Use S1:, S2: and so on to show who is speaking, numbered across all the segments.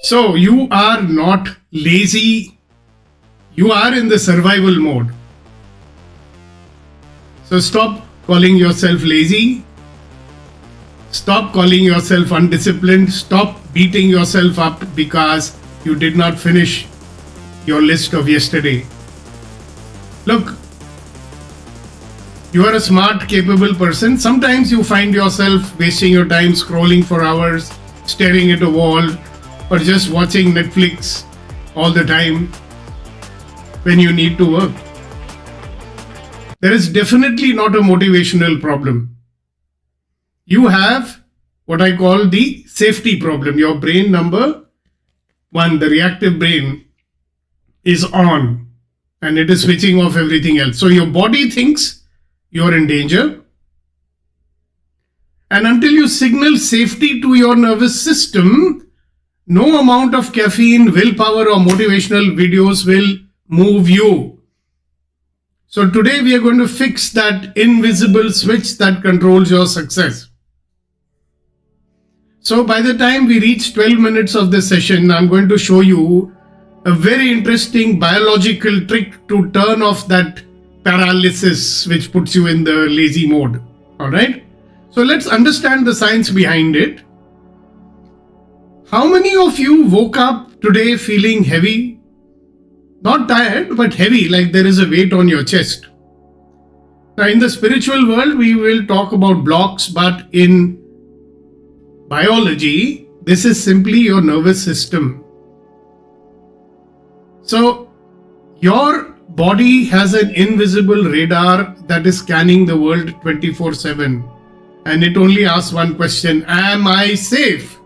S1: So you are not lazy. You are in the survival mode. So stop calling yourself lazy. Stop calling yourself undisciplined. Stop beating yourself up because you did not finish your list of yesterday. Look, you are a smart, capable person. Sometimes you find yourself wasting your time scrolling for hours, staring at a wall, or just watching Netflix all the time when you need to work. There is definitely not a motivational problem. You have what I call the safety problem. Your brain number one, the reactive brain, is on and it is switching off everything else. So your body thinks you're in danger. And until you signal safety to your nervous system, no amount of caffeine, willpower, or motivational videos will move you. So today we are going to fix that invisible switch that controls your success. So by the time we reach 12 minutes of this session, I'm going to show you a very interesting biological trick to turn off that paralysis which puts you in the lazy mode. All right. So let's understand the science behind it. How many of you woke up today feeling heavy? Not tired, but heavy, like there is a weight on your chest. Now in the spiritual world, we will talk about blocks, but in biology, this is simply your nervous system. So your body has an invisible radar that is scanning the world 24/7. And it only asks one question: am I safe?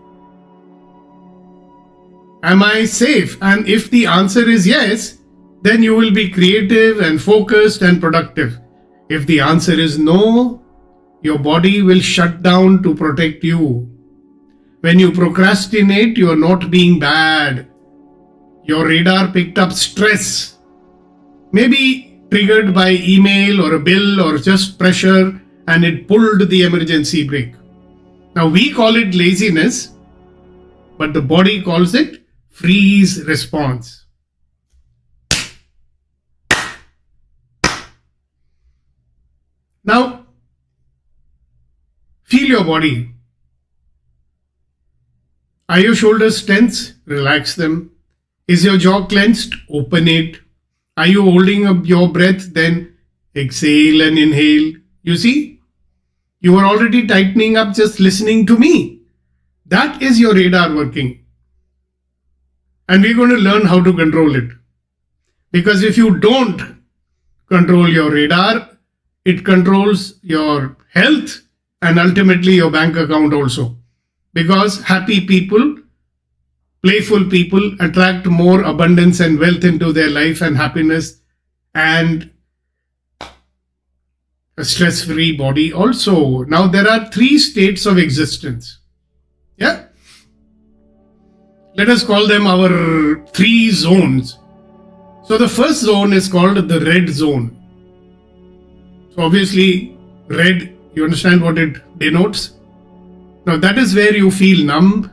S1: Am I safe? And if the answer is yes, then you will be creative and focused and productive. If the answer is no, your body will shut down to protect you. When you procrastinate, you are not being bad. Your radar picked up stress, maybe triggered by email or a bill or just pressure, and it pulled the emergency brake. Now we call it laziness, but the body calls it freeze response. Now, feel your body. Are your shoulders tense? Relax them. Is your jaw clenched? Open it. Are you holding up your breath? Then exhale and inhale. You see, you are already tightening up just listening to me. That is your radar working. And we're going to learn how to control it. Because if you don't control your radar, it controls your health and ultimately your bank account also. Because happy people, playful people attract more abundance and wealth into their life and happiness and a stress-free body also. Now there are 3 states of existence. Yeah? Let us call them our 3 zones. So the first zone is called the red zone. So obviously red, you understand what it denotes? Now that is where you feel numb.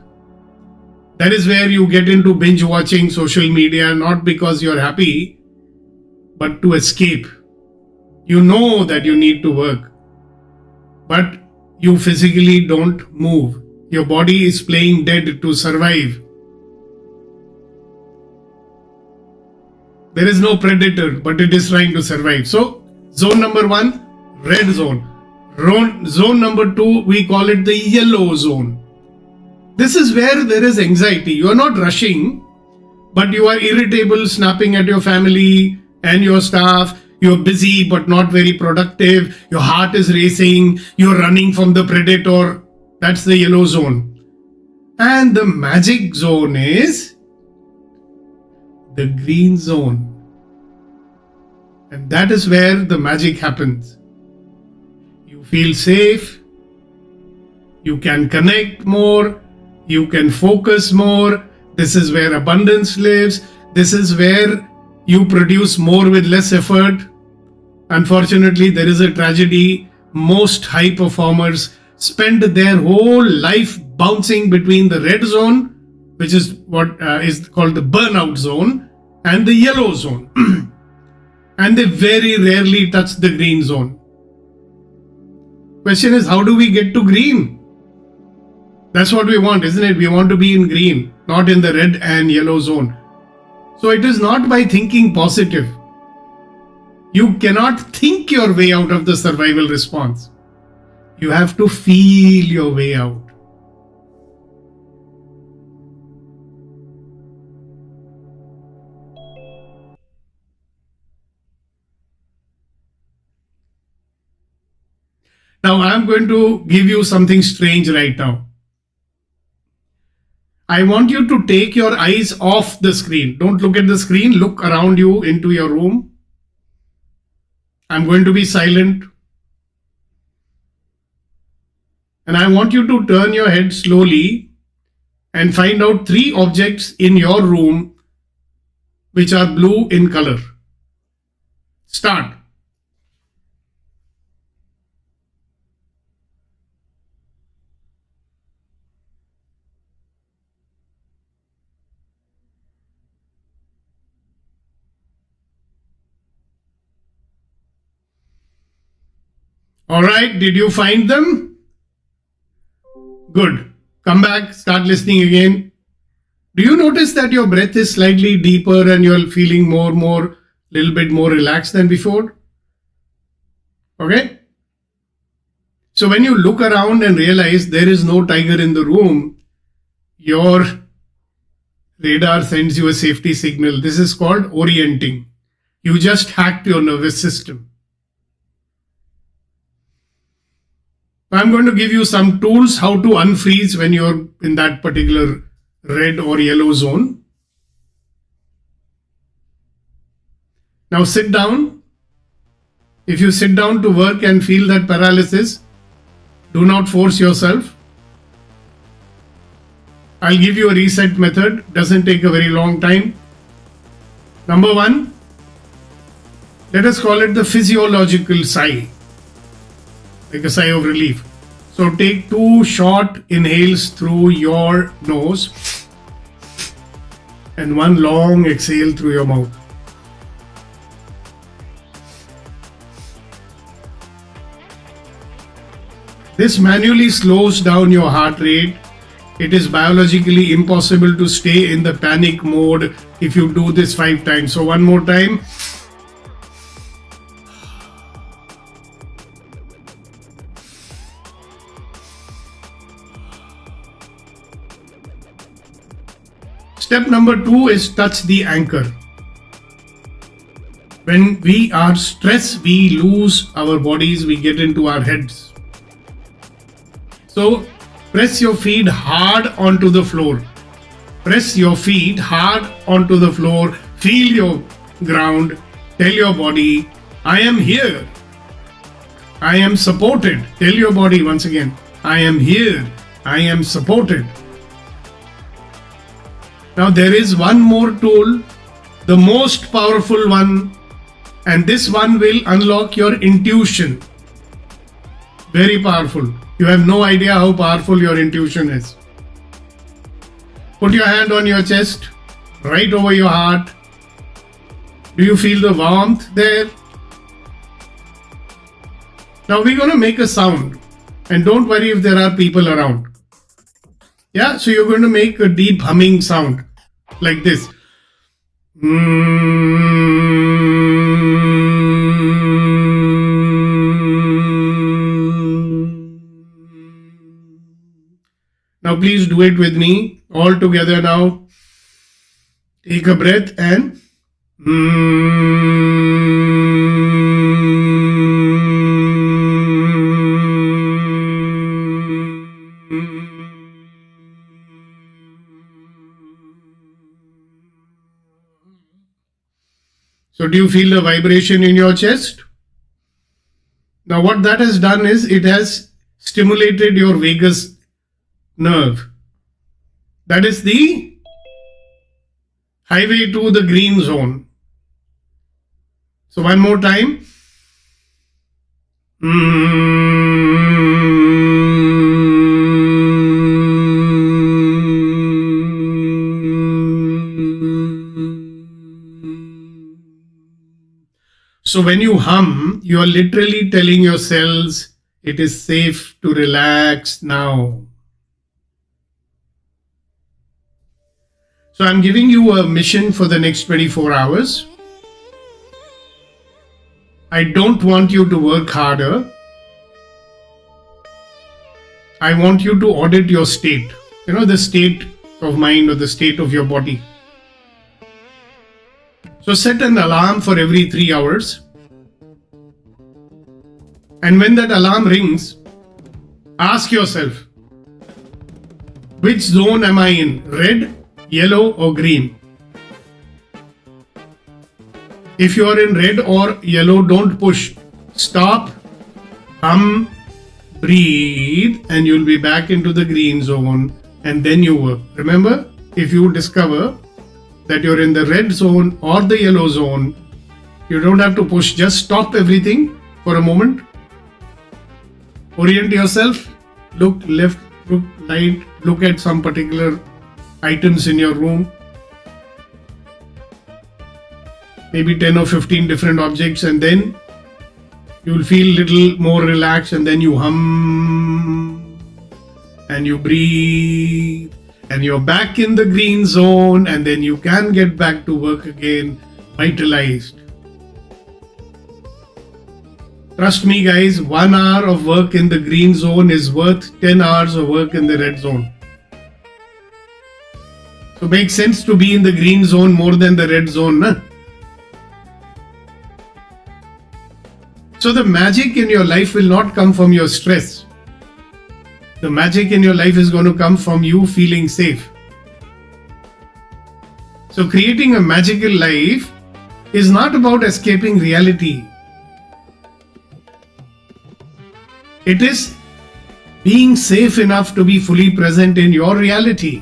S1: That is where you get into binge watching social media, not because you're happy, but to escape. You know that you need to work, but you physically don't move. Your body is playing dead to survive. There is no predator, but it is trying to survive. So zone number 1, red zone. Zone number 2, we call it the yellow zone. This is where there is anxiety. You are not rushing, but you are irritable, snapping at your family and your staff. You're busy but not very productive. Your heart is racing. You're running from the predator. That's the yellow zone. And the magic zone is the green zone. And that is where the magic happens. You feel safe. You can connect more. You can focus more. This is where abundance lives. This is where you produce more with less effort. Unfortunately, there is a tragedy. Most high performers spend their whole life bouncing between the red zone which is what is called the burnout zone, and the yellow zone. And they very rarely touch the green zone. Question is, how do we get to green? That's what we want, isn't it? We want to be in green, not in the red and yellow zone. So it is not by thinking positive. You cannot think your way out of the survival response. You have to feel your way out. Now I'm going to give you something strange right now. I want you to take your eyes off the screen. Don't look at the screen. Look around you into your room. I'm going to be silent. And I want you to turn your head slowly and find out 3 objects in your room which are blue in color. Start. All right, did you find them? Good. Come back, start listening again. Do you notice that your breath is slightly deeper and you're feeling little bit more relaxed than before? Okay? So when you look around and realize there is no tiger in the room, your radar sends you a safety signal. This is called orienting. You just hacked your nervous system. I'm going to give you some tools how to unfreeze when you're in that particular red or yellow zone. Now sit down. If you sit down to work and feel that paralysis, do not force yourself. I'll give you a reset method. Doesn't take a very long time. Number 1, let us call it the physiological sigh. Like a sigh of relief. So take 2 short inhales through your nose and 1 long exhale through your mouth. This manually slows down your heart rate. It is biologically impossible to stay in the panic mode if you do this 5 times. So one more time. Step number 2 is touch the anchor. When we are stressed, we lose our bodies, we get into our heads. So press your feet hard onto the floor. Press your feet hard onto the floor. Feel your ground. Tell your body, I am here. I am supported. Tell your body once again, I am here. I am supported. Now there is one more tool, the most powerful one, and this one will unlock your intuition. Very powerful. You have no idea how powerful your intuition is. Put your hand on your chest, right over your heart. Do you feel the warmth there? Now we're going to make a sound, and don't worry if there are people around. Yeah, so you're going to make a deep humming sound like this. Now please do it with me all together now. Take a breath and So do you feel the vibration in your chest? Now what that has done is it has stimulated your vagus nerve. That is the highway to the green zone. So one more time. So when you hum, you are literally telling your cells it is safe to relax now. So I'm giving you a mission for the next 24 hours. I don't want you to work harder. I want you to audit your state. You know, the state of mind or the state of your body. So set an alarm for every 3 hours. And when that alarm rings, ask yourself, which zone am I in? Red, yellow or green? If you are in red or yellow, don't push. Stop, hum, breathe, and you'll be back into the green zone, and then you work. Remember, if you discover that you're in the red zone or the yellow zone, you don't have to push. Just stop everything for a moment. Orient yourself. Look left, look right, look at some particular items in your room. Maybe 10 or 15 different objects, and then you'll feel little more relaxed, and then you hum and you breathe and you're back in the green zone, and then you can get back to work again, vitalized. Trust me guys, 1 hour of work in the green zone is worth 10 hours of work in the red zone. So makes sense to be in the green zone more than the red zone, na? So the magic in your life will not come from your stress. The magic in your life is going to come from you feeling safe. So creating a magical life is not about escaping reality. It is being safe enough to be fully present in your reality.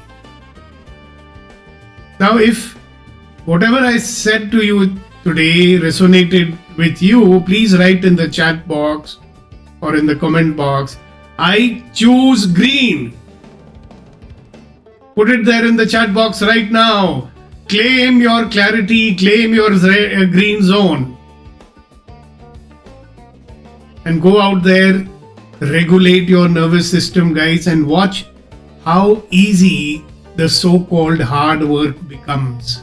S1: Now, if whatever I said to you today resonated with you, please write in the chat box or in the comment box, I choose green. Put it there in the chat box right now. Claim your clarity, claim your green zone. And go out there, regulate your nervous system, guys, and watch how easy the so-called hard work becomes.